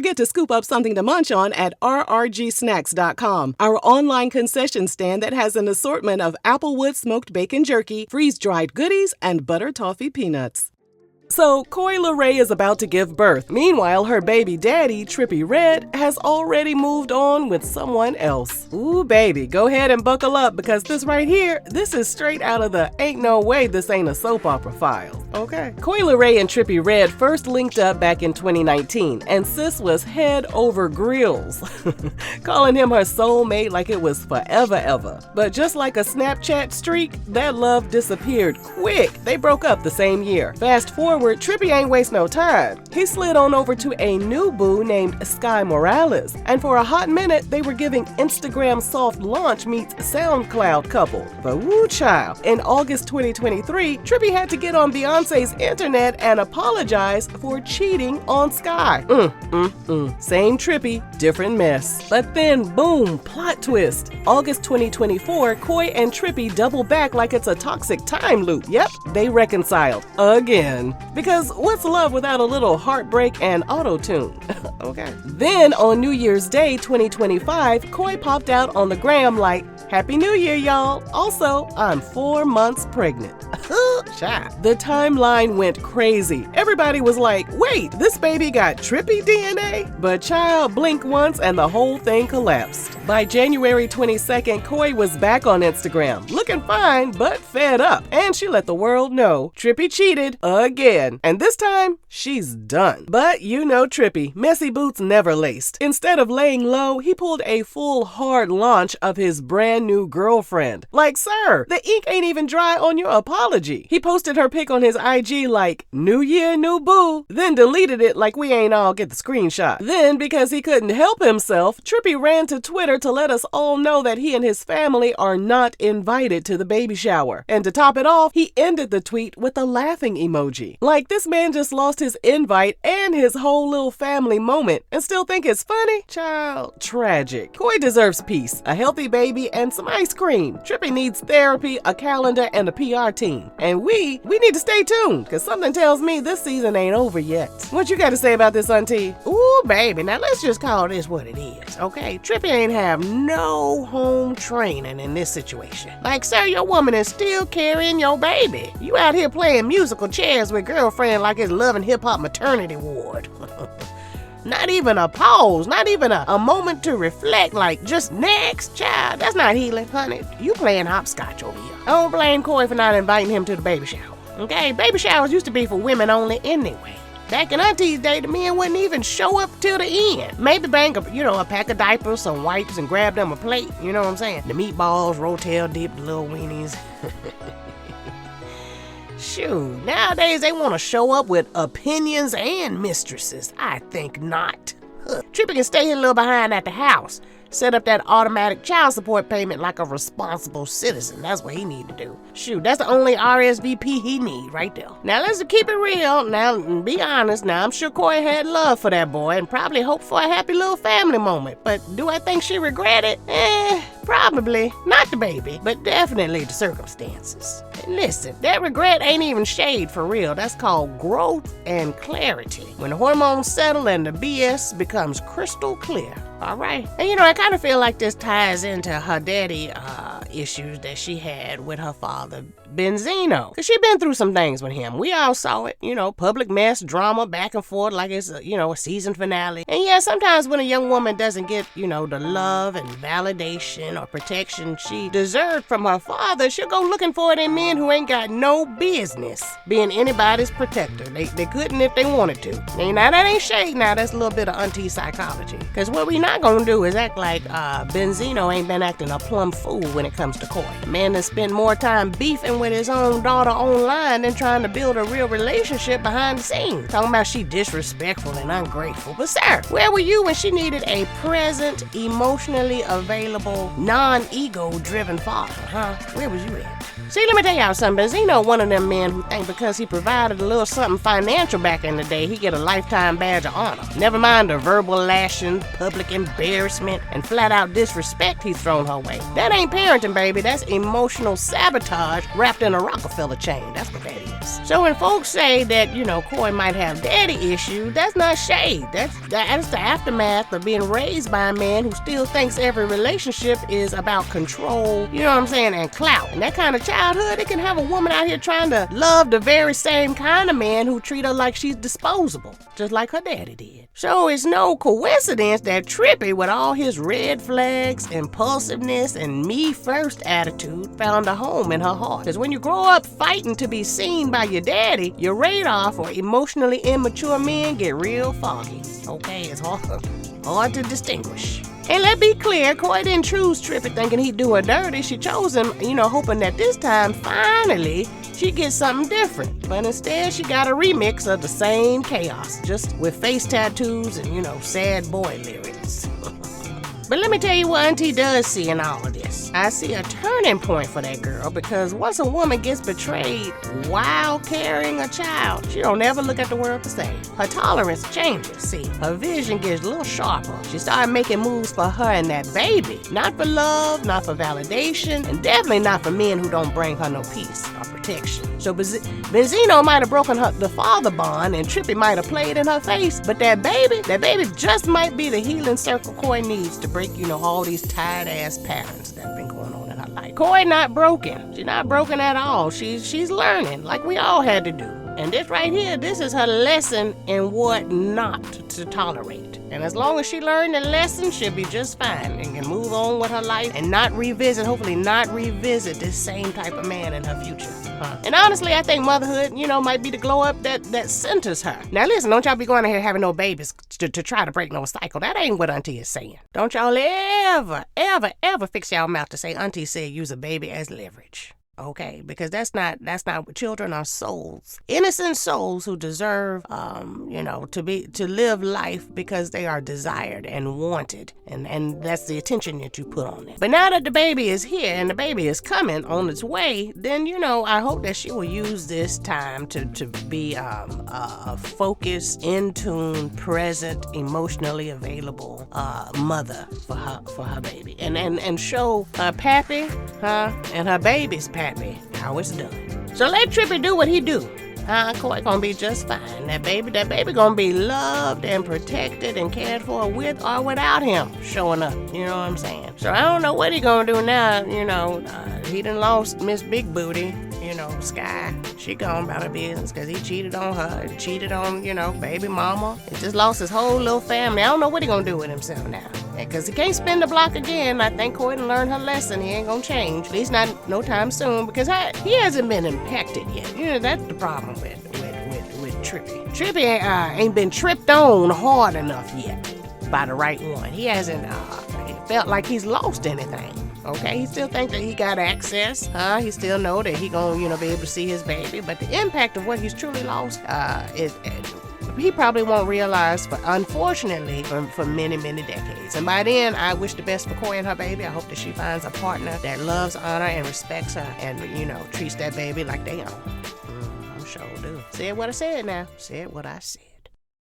forget to scoop up something to munch on at rrgsnacks.com, our online concession stand that has an assortment of Applewood smoked bacon jerky, freeze-dried goodies, and butter toffee peanuts. So, Coi Leray is about to give birth. Meanwhile, her baby daddy, Trippie Redd, has already moved on with someone else. Ooh, baby, go ahead and buckle up because this right here, this is straight out of the Ain't No Way This Ain't a Soap Opera files. Okay. Coi Leray and Trippie Redd first linked up back in 2019, and sis was head over grills, calling him her soulmate like it was forever ever. But just like a Snapchat streak, that love disappeared quick. They broke up the same year. Fast forward, Trippy ain't waste no time. He slid on over to a new boo named Sky Morales, and for a hot minute, they were giving Instagram soft launch meets SoundCloud couple. But woo child, in August 2023, Trippy had to get on Beyonce's internet and apologize for cheating on Sky. Same Trippy, different mess. But then, boom, plot twist. August 2024, Coi and Trippy double back like it's a toxic time loop. Yep, they reconciled. Again. Because what's love without a little heartbreak and auto-tune? Okay. Then on New Year's Day 2025, Coi popped out on the gram like, Happy New Year, y'all. Also, I'm 4 months pregnant. The timeline went crazy. Everybody was like, wait, this baby got Trippy DNA? But child, blink once and the whole thing collapsed. By January 22nd, Coi was back on Instagram, looking fine but fed up. And she let the world know Trippy cheated again. And this time, she's done. But you know Trippy, messy boots never laced. Instead of laying low, he pulled a full hard launch of his brand new girlfriend. Like, sir, the ink ain't even dry on your apology. He posted her pic on his IG like, New Year, new boo, then deleted it like we ain't all get the screenshot. Then, because he couldn't help himself, Trippy ran to Twitter to let us all know that he and his family are not invited to the baby shower. And to top it off, he ended the tweet with a laughing emoji. Like this man just lost his invite and his whole little family moment and still think it's funny? Child, tragic. Coi deserves peace, a healthy baby, and some ice cream. Trippy needs therapy, a calendar, and a PR team. And we need to stay tuned, because something tells me this season ain't over yet. What you got to say about this, Auntie? Ooh, baby, now let's just call this what it is, okay? Trippy ain't have no home training in this situation. Like, sir, your woman is still carrying your baby. You out here playing musical chairs with girlfriend like it's Love and Hip Hop maternity ward. Not even a pause, not even a moment to reflect like, just next, child. That's not healing, honey. You playing hopscotch over here. I don't blame Coi for not inviting him to the baby shower. Okay, baby showers used to be for women only anyway. Back in Auntie's day, the men wouldn't even show up till the end. Maybe bang a pack of diapers, some wipes, and grab them a plate. You know what I'm saying? The meatballs, rotel dip, the little weenies. Shoot, nowadays they want to show up with opinions and mistresses. I think not. Trippy can stay a little behind at the house. Set up that automatic child support payment like a responsible citizen. That's what he need to do. Shoot, that's the only RSVP he need right there. Now let's keep it real. Now, be honest. Now, I'm sure Coi had love for that boy and probably hoped for a happy little family moment. But do I think she regretted? Probably. Not the baby, but definitely the circumstances. And listen, that regret ain't even shade for real. That's called growth and clarity. When the hormones settle and the BS becomes crystal clear. All right. And I kind of feel like this ties into her daddy issues that she had with her father, Benzino. Because she been through some things with him. We all saw it, public mess, drama, back and forth like it's, a season finale. And yeah, sometimes when a young woman doesn't get, the love and validation or protection she deserved from her father, she'll go looking for it in men who ain't got no business being anybody's protector. They couldn't if they wanted to. Now, that ain't shade now. That's a little bit of auntie psychology. Because what we not gonna do is act like Benzino ain't been acting a plumb fool when it comes to Coi. The man that spent more time beefing with his own daughter online than trying to build a real relationship behind the scenes. Talking about she disrespectful and ungrateful. But sir, where were you when she needed a present, emotionally available, non-ego driven father, huh? Where was you at? See, let me tell y'all something. Benzino one of them men who think because he provided a little something financial back in the day, he get a lifetime badge of honor. Never mind the verbal lashing, public embarrassment, and flat-out disrespect he's thrown her way. That ain't parenting, baby. That's emotional sabotage wrapped in a Rockefeller chain. That's what that is. So when folks say that, Coi might have daddy issues, that's not shade. That's the aftermath of being raised by a man who still thinks every relationship is about control, and clout. And that kind of childhood, it can have a woman out here trying to love the very same kind of man who treat her like she's disposable, just like her daddy did. So it's no coincidence that Trippy, with all his red flags, impulsiveness, and me-first attitude, found a home in her heart. Because when you grow up fighting to be seen by your daddy, your radar for emotionally immature men get real foggy. Okay, it's hard to distinguish. And let's be clear, Coi didn't choose Trippy thinking he'd do her dirty. She chose him, hoping that this time, finally, she'd get something different. But instead, she got a remix of the same chaos, just with face tattoos and, sad boy lyrics. But let me tell you what Auntie does see in all of this. I see a turning point for that girl, because once a woman gets betrayed while carrying a child, she don't ever look at the world the same. Her tolerance changes, see. Her vision gets a little sharper. She started making moves for her and that baby. Not for love, not for validation, and definitely not for men who don't bring her no peace or protection. So Benzino might have broken the father bond, and Trippy might have played in her face, but that baby just might be the healing circle Coi needs to break, all these tired-ass patterns that have been going on in her life. Coi not broken. She's not broken at all. She's learning, like we all had to do. And this right here, this is her lesson in what not to tolerate. And as long as she learned the lesson, she'll be just fine and can move on with her life and hopefully not revisit this same type of man in her future. And honestly, I think motherhood, might be the glow up that centers her. Now listen, don't y'all be going out here having no babies to try to break no cycle. That ain't what Auntie is saying. Don't y'all ever fix y'all mouth to say Auntie said use a baby as leverage. Okay, because that's not what children are. Souls, innocent souls who deserve, to live life because they are desired and wanted, and that's the attention that you put on them. But now that the baby is here and the baby is coming on its way, then I hope that she will use this time to be a focused, in tune, present, emotionally available mother for her baby, and show her pappy, and her baby's pappy how it's done. So let Trippy do what he do. Coi gonna be just fine. That baby gonna be loved and protected and cared for with or without him showing up. You know what I'm saying? So I don't know what he gonna do now. He done lost Miss Big Booty. Sky. She gone about her business because he cheated on her, cheated on, baby mama. He just lost his whole little family. I don't know what he gonna do with himself now. Because he can't spin the block again. I think Coi done learned her lesson. He ain't gonna change. At least not no time soon, because he hasn't been impacted yet. That's the problem with Trippy. Trippy ain't been tripped on hard enough yet by the right one. He hasn't felt like he's lost anything. Okay, he still think that he got access. He still know that he gonna, be able to see his baby. But the impact of what he's truly lost, he probably won't realize, unfortunately, for many, many decades. And by then, I wish the best for Coi and her baby. I hope that she finds a partner that loves, honor, and respects her, and treats that baby like they own. I'm sure do. Said what I said now. Said what I said.